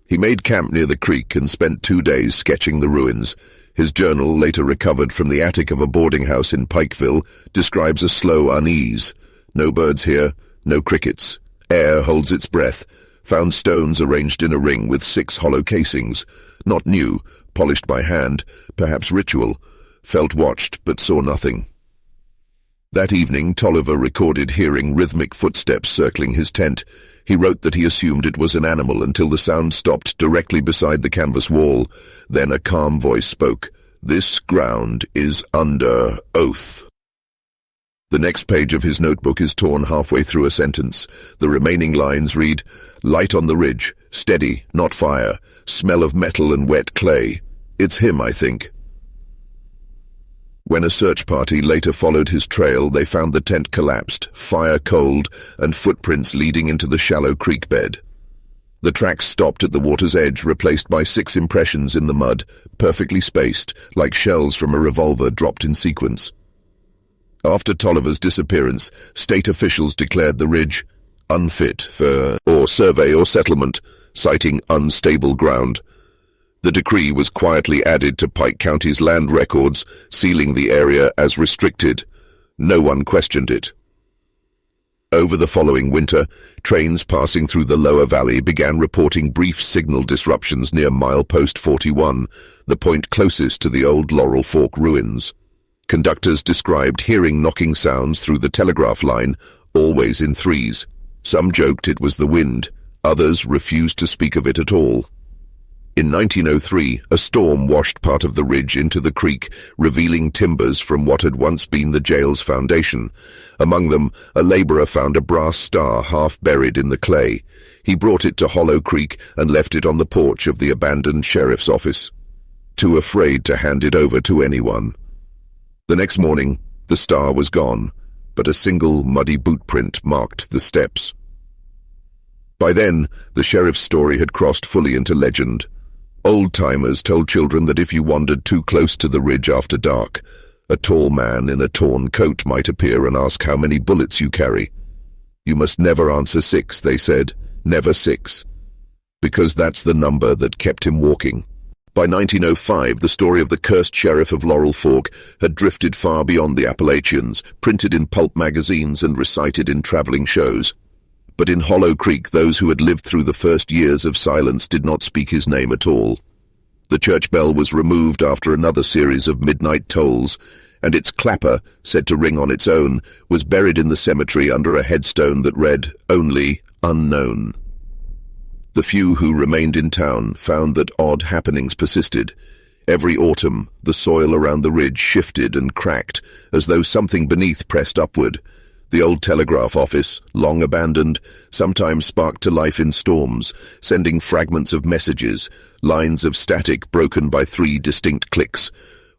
A: He made camp near the creek and spent 2 days sketching the ruins. His journal, later recovered from the attic of a boarding house in Pikeville, describes a slow unease. No birds here, no crickets. Air holds its breath. Found stones arranged in a ring with 6 hollow casings. Not new, polished by hand, perhaps ritual. Felt watched, but saw nothing. That evening, Tolliver recorded hearing rhythmic footsteps circling his tent. He wrote that he assumed it was an animal until the sound stopped directly beside the canvas wall. Then a calm voice spoke. "This ground is under oath." The next page of his notebook is torn halfway through a sentence. The remaining lines read, "Light on the ridge, steady, not fire, smell of metal and wet clay. It's him, I think." When a search party later followed his trail, they found the tent collapsed, fire cold, and footprints leading into the shallow creek bed. The tracks stopped at the water's edge, replaced by 6 impressions in the mud, perfectly spaced, like shells from a revolver dropped in sequence. After Tolliver's disappearance, state officials declared the ridge unfit for survey or settlement, citing unstable ground. The decree was quietly added to Pike County's land records, sealing the area as restricted. No one questioned it. Over the following winter, trains passing through the lower valley began reporting brief signal disruptions near milepost 41, the point closest to the old Laurel Fork ruins. Conductors described hearing knocking sounds through the telegraph line, always in threes. Some joked it was the wind, others refused to speak of it at all. In 1903, a storm washed part of the ridge into the creek, revealing timbers from what had once been the jail's foundation. Among them, a laborer found a brass star half buried in the clay. He brought it to Hollow Creek and left it on the porch of the abandoned sheriff's office, too afraid to hand it over to anyone. The next morning, the star was gone, but a single muddy boot print marked the steps. By then, the sheriff's story had crossed fully into legend. Old-timers told children that if you wandered too close to the ridge after dark, a tall man in a torn coat might appear and ask how many bullets you carry. You must never answer 6, they said, never 6, because that's the number that kept him walking. By 1905, the story of the cursed sheriff of Laurel Fork had drifted far beyond the Appalachians, printed in pulp magazines and recited in traveling shows. But in Hollow Creek, those who had lived through the first years of silence did not speak his name at all. The church bell was removed after another series of midnight tolls, and its clapper, said to ring on its own, was buried in the cemetery under a headstone that read, "Only Unknown." The few who remained in town found that odd happenings persisted. Every autumn, the soil around the ridge shifted and cracked, as though something beneath pressed upward. The old telegraph office, long abandoned, sometimes sparked to life in storms, sending fragments of messages, lines of static broken by 3 distinct clicks.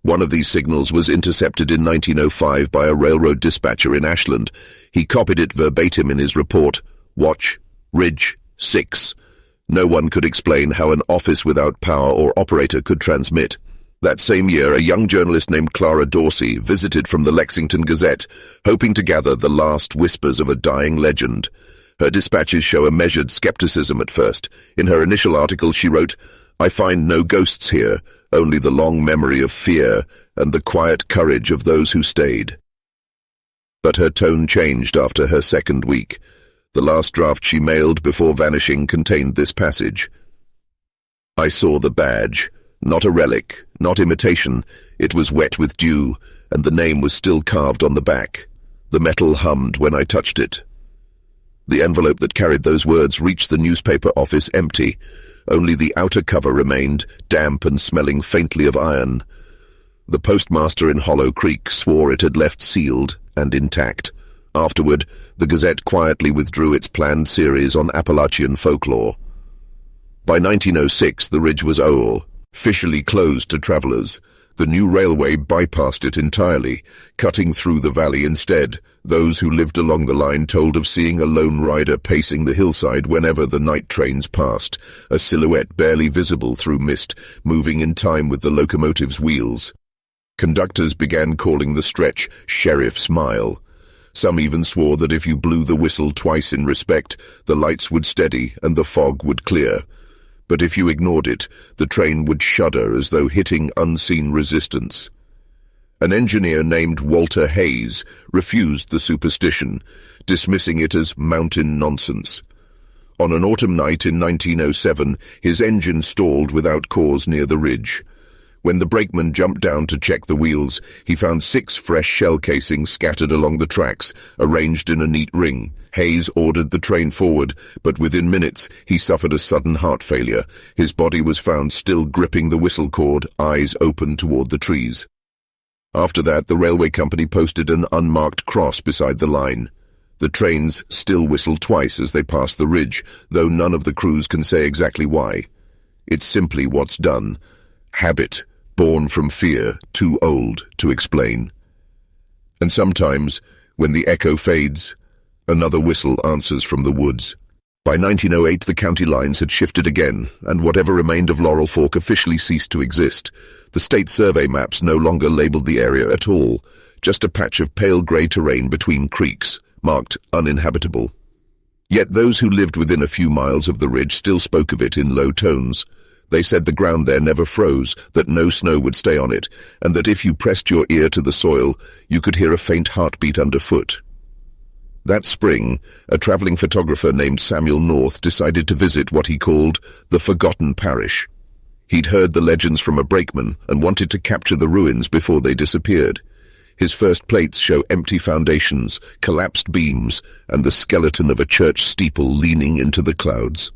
A: One of these signals was intercepted in 1905 by a railroad dispatcher in Ashland. He copied it verbatim in his report, "Watch, Ridge, 6. No one could explain how an office without power or operator could transmit. That same year, a young journalist named Clara Dorsey visited from the Lexington Gazette, hoping to gather the last whispers of a dying legend. Her dispatches show a measured skepticism at first. In her initial article, she wrote, "I find no ghosts here, only the long memory of fear and the quiet courage of those who stayed." But her tone changed after her second week. The last draft she mailed before vanishing contained this passage. "I saw the badge. Not a relic, not imitation. It was wet with dew, and the name was still carved on the back. The metal hummed when I touched it." The envelope that carried those words reached the newspaper office empty. Only the outer cover remained, damp and smelling faintly of iron. The postmaster in Hollow Creek swore it had left sealed and intact. Afterward, the Gazette quietly withdrew its planned series on Appalachian folklore. By 1906, the ridge was officially closed to travelers. The new railway bypassed it entirely, cutting through the valley instead. Those who lived along the line told of seeing a lone rider pacing the hillside whenever the night trains passed, a silhouette barely visible through mist, moving in time with the locomotive's wheels. Conductors began calling the stretch Sheriff's Mile. Some even swore that if you blew the whistle twice in respect, the lights would steady and the fog would clear. But if you ignored it, the train would shudder as though hitting unseen resistance. An engineer named Walter Hayes refused the superstition, dismissing it as mountain nonsense. On an autumn night in 1907, his engine stalled without cause near the ridge. When the brakeman jumped down to check the wheels, he found 6 fresh shell casings scattered along the tracks, arranged in a neat ring. Hayes ordered the train forward, but within minutes he suffered a sudden heart failure. His body was found still gripping the whistle cord, eyes open toward the trees. After that, the railway company posted an unmarked cross beside the line. The trains still whistle twice as they pass the ridge, though none of the crews can say exactly why. It's simply what's done. Habit, born from fear, too old to explain. And sometimes, when the echo fades, another whistle answers from the woods. By 1908, the county lines had shifted again, and whatever remained of Laurel Fork officially ceased to exist. The state survey maps no longer labeled the area at all, just a patch of pale grey terrain between creeks, marked uninhabitable. Yet those who lived within a few miles of the ridge still spoke of it in low tones. They said the ground there never froze, that no snow would stay on it, and that if you pressed your ear to the soil, you could hear a faint heartbeat underfoot. That spring, a travelling photographer named Samuel North decided to visit what he called the Forgotten Parish. He'd heard the legends from a brakeman and wanted to capture the ruins before they disappeared. His first plates show empty foundations, collapsed beams, and the skeleton of a church steeple leaning into the clouds.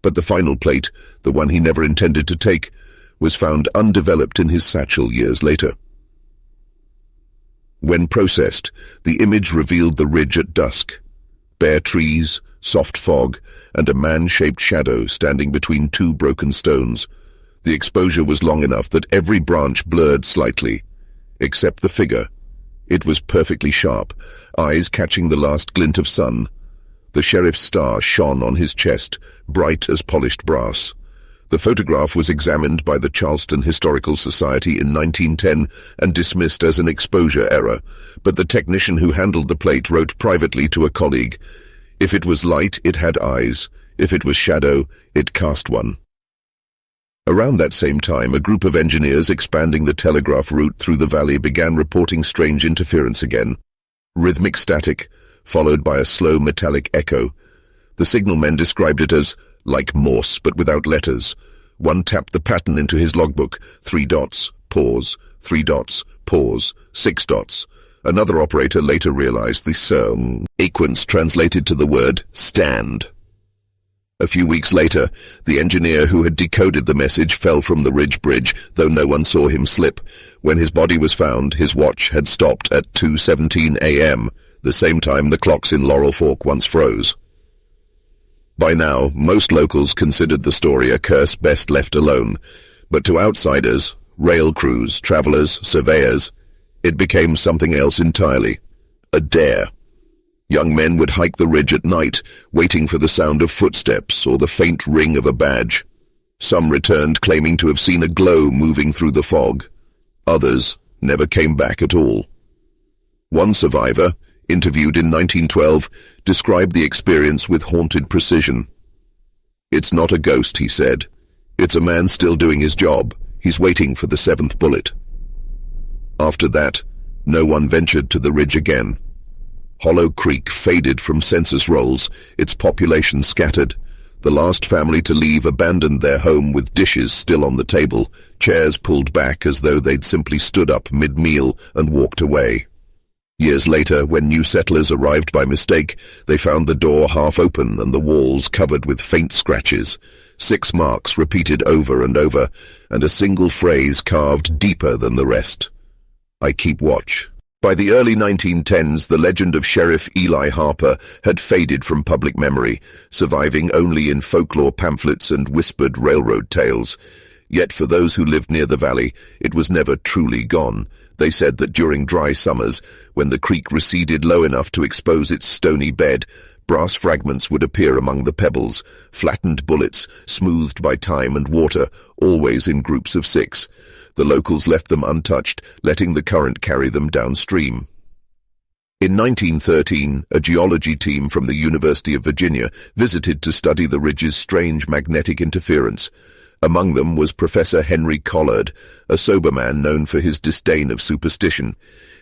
A: But the final plate, the one he never intended to take, was found undeveloped in his satchel years later. When processed, the image revealed the ridge at dusk. Bare trees, soft fog, and a man-shaped shadow standing between 2 broken stones. The exposure was long enough that every branch blurred slightly, except the figure. It was perfectly sharp, eyes catching the last glint of sun. The sheriff's star shone on his chest, bright as polished brass. The photograph was examined by the Charleston Historical Society in 1910 and dismissed as an exposure error, but the technician who handled the plate wrote privately to a colleague, "If it was light, it had eyes. If it was shadow, it cast one." Around that same time, a group of engineers expanding the telegraph route through the valley began reporting strange interference again. Rhythmic static, followed by a slow metallic echo. The signalmen described it as like Morse, but without letters. One tapped the pattern into his logbook: 3 dots, pause, 3 dots, pause, 6 dots. Another operator later realized the sequence translated to the word stand. A few weeks later, the engineer who had decoded the message fell from the ridge bridge, though no one saw him slip. When his body was found, his watch had stopped at 2:17 a.m., the same time the clocks in Laurel Fork once froze. By now, most locals considered the story a curse best left alone, but to outsiders, rail crews, travelers, surveyors, it became something else entirely. A dare. Young men would hike the ridge at night, waiting for the sound of footsteps or the faint ring of a badge. Some returned claiming to have seen a glow moving through the fog. Others never came back at all. One survivor, interviewed in 1912, described the experience with haunted precision. "It's not a ghost," he said. "It's a man still doing his job. He's waiting for the 7th bullet." After that, no one ventured to the ridge again. Hollow Creek faded from census rolls, its population scattered. The last family to leave abandoned their home with dishes still on the table, chairs pulled back as though they'd simply stood up mid-meal and walked away. Years later, when new settlers arrived by mistake, they found the door half open and the walls covered with faint scratches, 6 marks repeated over and over, and a single phrase carved deeper than the rest: "I keep watch." By the early 1910s, the legend of Sheriff Eli Harper had faded from public memory, surviving only in folklore pamphlets and whispered railroad tales. Yet for those who lived near the valley, it was never truly gone. They said that during dry summers, when the creek receded low enough to expose its stony bed, brass fragments would appear among the pebbles, flattened bullets, smoothed by time and water, always in groups of 6. The locals left them untouched, letting the current carry them downstream. In 1913, a geology team from the University of Virginia visited to study the ridge's strange magnetic interference. Among them was Professor Henry Collard, a sober man known for his disdain of superstition.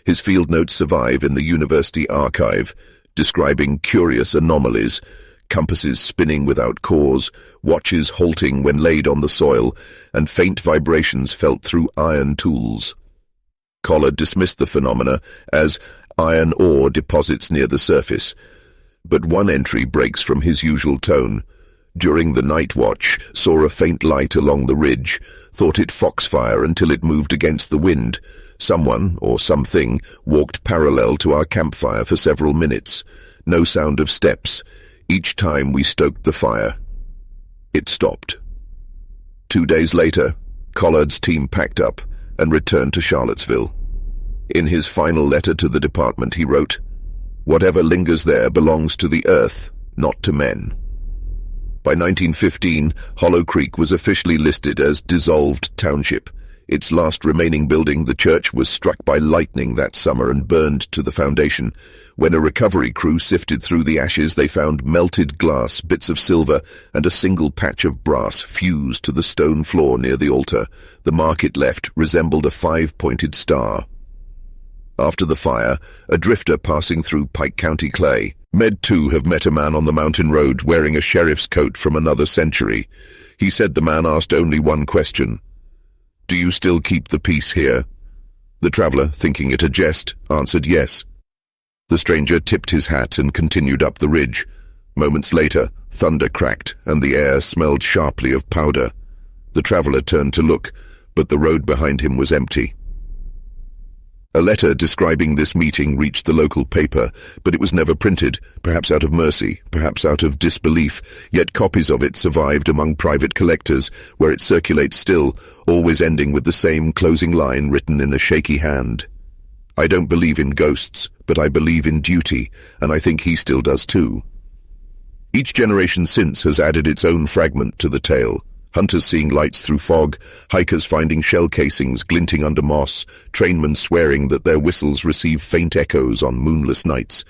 A: His field notes survive in the university archive, describing curious anomalies: compasses spinning without cause, watches halting when laid on the soil, and faint vibrations felt through iron tools. Collard dismissed the phenomena as iron ore deposits near the surface, but one entry breaks from his usual tone. During the night watch, saw a faint light along the ridge, thought it foxfire until it moved against the wind. Someone, or something, walked parallel to our campfire for several minutes. No sound of steps. Each time we stoked the fire, it stopped. 2 days later, Collard's team packed up and returned to Charlottesville. In his final letter to the department, he wrote, "Whatever lingers there belongs to the earth, not to men." By 1915, Hollow Creek was officially listed as dissolved township. Its last remaining building, the church, was struck by lightning that summer and burned to the foundation. When a recovery crew sifted through the ashes, they found melted glass, bits of silver, and a single patch of brass fused to the stone floor near the altar. The mark it left resembled a 5-pointed star. After the fire, a drifter passing through Pike County clay. Med 2 have met a man on the mountain road wearing a sheriff's coat from another century. He said the man asked only one question: "Do you still keep the peace here?" The traveler, thinking it a jest, answered yes. The stranger tipped his hat and continued up the ridge. Moments later, thunder cracked and the air smelled sharply of powder. The traveler turned to look, but the road behind him was empty. A letter describing this meeting reached the local paper, but it was never printed, perhaps out of mercy, perhaps out of disbelief, yet copies of it survived among private collectors, where it circulates still, always ending with the same closing line written in a shaky hand. "I don't believe in ghosts, but I believe in duty, and I think he still does too." Each generation since has added its own fragment to the tale. Hunters seeing lights through fog, hikers finding shell casings glinting under moss, trainmen swearing that their whistles receive faint echoes on moonless nights.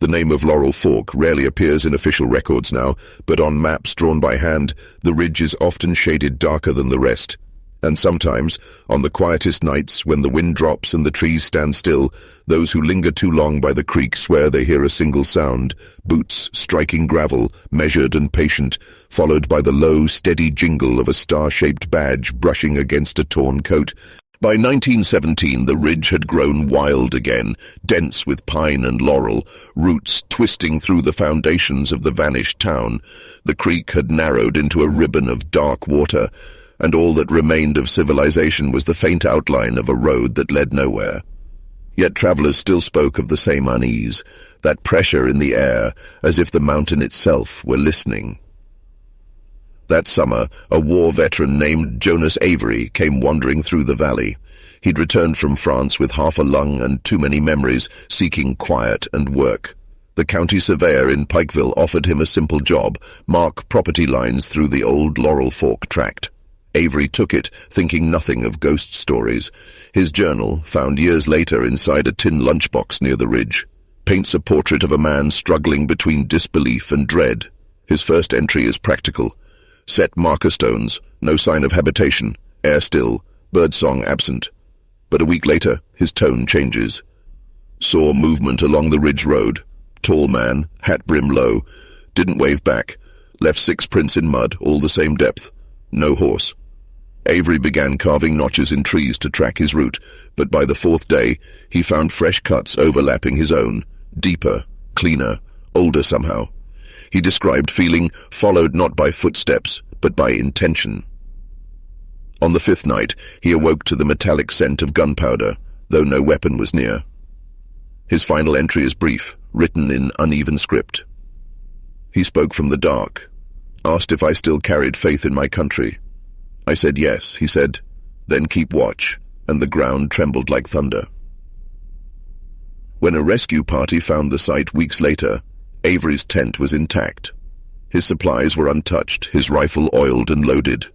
A: The name of Laurel Fork rarely appears in official records now, but on maps drawn by hand, the ridge is often shaded darker than the rest. And sometimes, on the quietest nights, when the wind drops and the trees stand still, those who linger too long by the creek swear they hear a single sound: boots striking gravel, measured and patient, followed by the low, steady jingle of a star-shaped badge brushing against a torn coat. By 1917, the ridge had grown wild again, dense with pine and laurel, roots twisting through the foundations of the vanished town. The creek had narrowed into a ribbon of dark water, and all that remained of civilization was the faint outline of a road that led nowhere. Yet travelers still spoke of the same unease, that pressure in the air, as if the mountain itself were listening. That summer, a war veteran named Jonas Avery came wandering through the valley. He'd returned from France with half a lung and too many memories, seeking quiet and work. The county surveyor in Pikeville offered him a simple job: mark property lines through the old Laurel Fork tract. Avery took it, thinking nothing of ghost stories. His journal, found years later inside a tin lunchbox near the ridge, paints a portrait of a man struggling between disbelief and dread. His first entry is practical. Set marker stones, no sign of habitation, air still, birdsong absent. But a week later, his tone changes. Saw movement along the ridge road. Tall man, hat brim low, didn't wave back. Left 6 prints in mud, all the same depth. No horse. Avery began carving notches in trees to track his route, but by the 4th day, he found fresh cuts overlapping his own, deeper, cleaner, older somehow. He described feeling followed not by footsteps, but by intention. On the 5th night, he awoke to the metallic scent of gunpowder, though no weapon was near. His final entry is brief, written in uneven script. He spoke from the dark, asked if I still carried faith in my country. I said yes, he said, then keep watch, and the ground trembled like thunder. When a rescue party found the site weeks later, Avery's tent was intact. His supplies were untouched, his rifle oiled and loaded.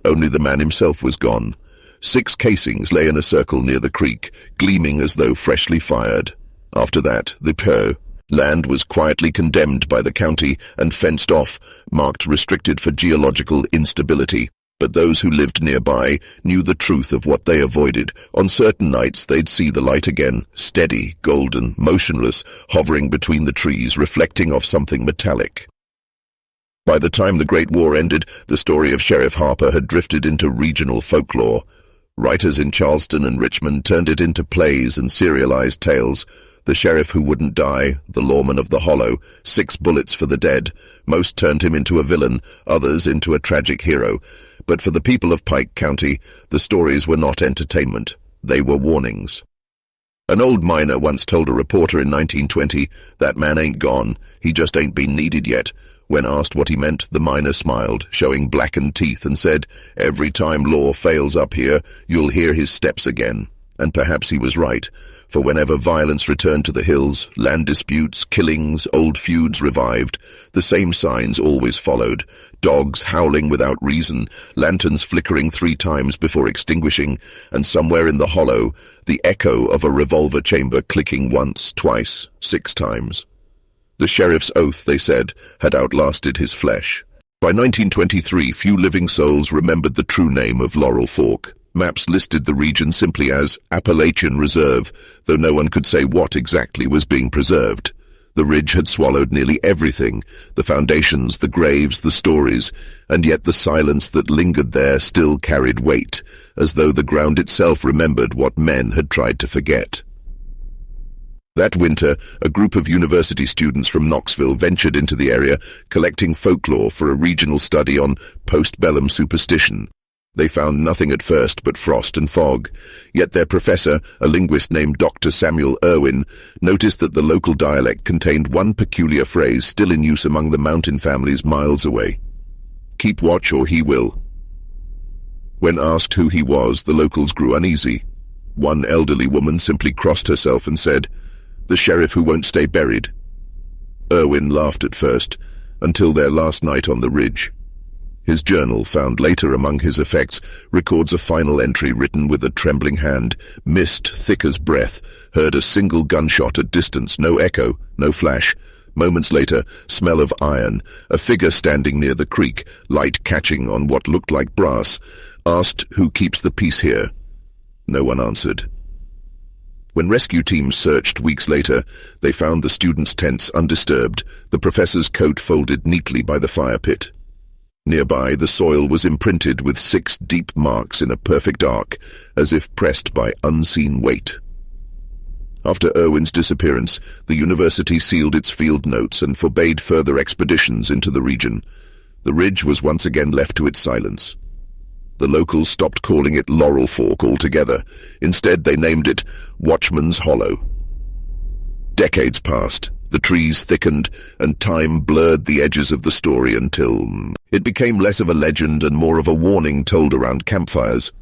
A: Only the man himself was gone. 6 casings lay in a circle near the creek, gleaming as though freshly fired. After that, the land was quietly condemned by the county and fenced off, marked restricted for geological instability. But those who lived nearby knew the truth of what they avoided. On certain nights they'd see the light again, steady, golden, motionless, hovering between the trees, reflecting off something metallic. By the time the Great War ended, the story of Sheriff Harper had drifted into regional folklore. Writers in Charleston and Richmond turned it into plays and serialized tales. The sheriff who wouldn't die, the lawman of the hollow, 6 bullets for the dead. Most turned him into a villain, others into a tragic hero. But for the people of Pike County, the stories were not entertainment. They were warnings. An old miner once told a reporter in 1920, "That man ain't gone, he just ain't been needed yet." When asked what he meant, the miner smiled, showing blackened teeth, and said, "Every time law fails up here, you'll hear his steps again." And perhaps he was right, for whenever violence returned to the hills, land disputes, killings, old feuds revived, the same signs always followed: dogs howling without reason, lanterns flickering 3 times before extinguishing, and somewhere in the hollow, the echo of a revolver chamber clicking once, twice, 6 times. The sheriff's oath, they said, had outlasted his flesh. By 1923, few living souls remembered the true name of Laurel Fork. Maps listed the region simply as Appalachian Reserve, though no one could say what exactly was being preserved. The ridge had swallowed nearly everything, the foundations, the graves, the stories, and yet the silence that lingered there still carried weight, as though the ground itself remembered what men had tried to forget. That winter, a group of university students from Knoxville ventured into the area, collecting folklore for a regional study on postbellum superstition. They found nothing at first but frost and fog, yet their professor, a linguist named Dr. Samuel Irwin, noticed that the local dialect contained one peculiar phrase still in use among the mountain families miles away: "Keep watch or he will." When asked who he was, the locals grew uneasy. One elderly woman simply crossed herself and said, "The sheriff who won't stay buried." Irwin laughed at first, until their last night on the ridge. His journal, found later among his effects, records a final entry written with a trembling hand: "Mist thick as breath, heard a single gunshot at distance, no echo, no flash. Moments later, smell of iron, a figure standing near the creek, light catching on what looked like brass. Asked who keeps the peace here. No one answered." When rescue teams searched weeks later, they found the students' tents undisturbed, the professor's coat folded neatly by the fire pit. Nearby, the soil was imprinted with 6 deep marks in a perfect arc, as if pressed by unseen weight. After Irwin's disappearance, the university sealed its field notes and forbade further expeditions into the region. The ridge was once again left to its silence. The locals stopped calling it Laurel Fork altogether. Instead, they named it Watchman's Hollow. Decades passed, the trees thickened, and time blurred the edges of the story until it became less of a legend and more of a warning told around campfires.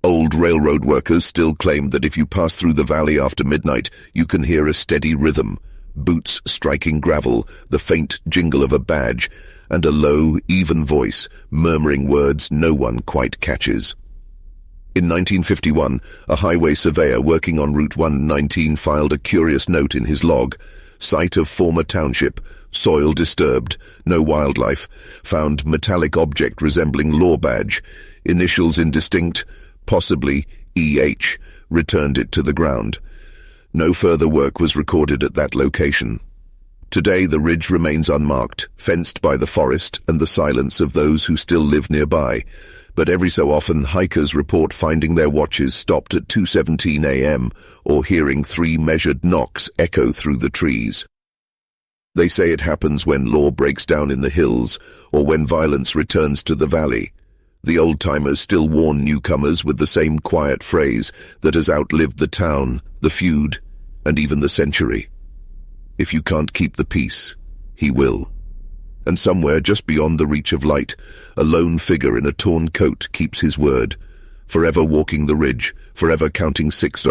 A: Old railroad workers still claimed that if you pass through the valley after midnight, you can hear a steady rhythm, boots striking gravel, the faint jingle of a badge, and a low, even voice murmuring words no one quite catches. In 1951, a highway surveyor working on Route 119 filed a curious note in his log: "Site of former township, soil disturbed, no wildlife, found metallic object resembling law badge, initials indistinct, possibly EH, returned it to the ground." No further work was recorded at that location. Today the ridge remains unmarked, fenced by the forest and the silence of those who still live nearby. But every so often hikers report finding their watches stopped at 2:17 a.m. or hearing 3 measured knocks echo through the trees. They say it happens when law breaks down in the hills or when violence returns to the valley. The old-timers still warn newcomers with the same quiet phrase that has outlived the town, the feud, and even the century: "If you can't keep the peace, he will." And somewhere just beyond the reach of light, a lone figure in a torn coat keeps his word, forever walking the ridge, forever counting 6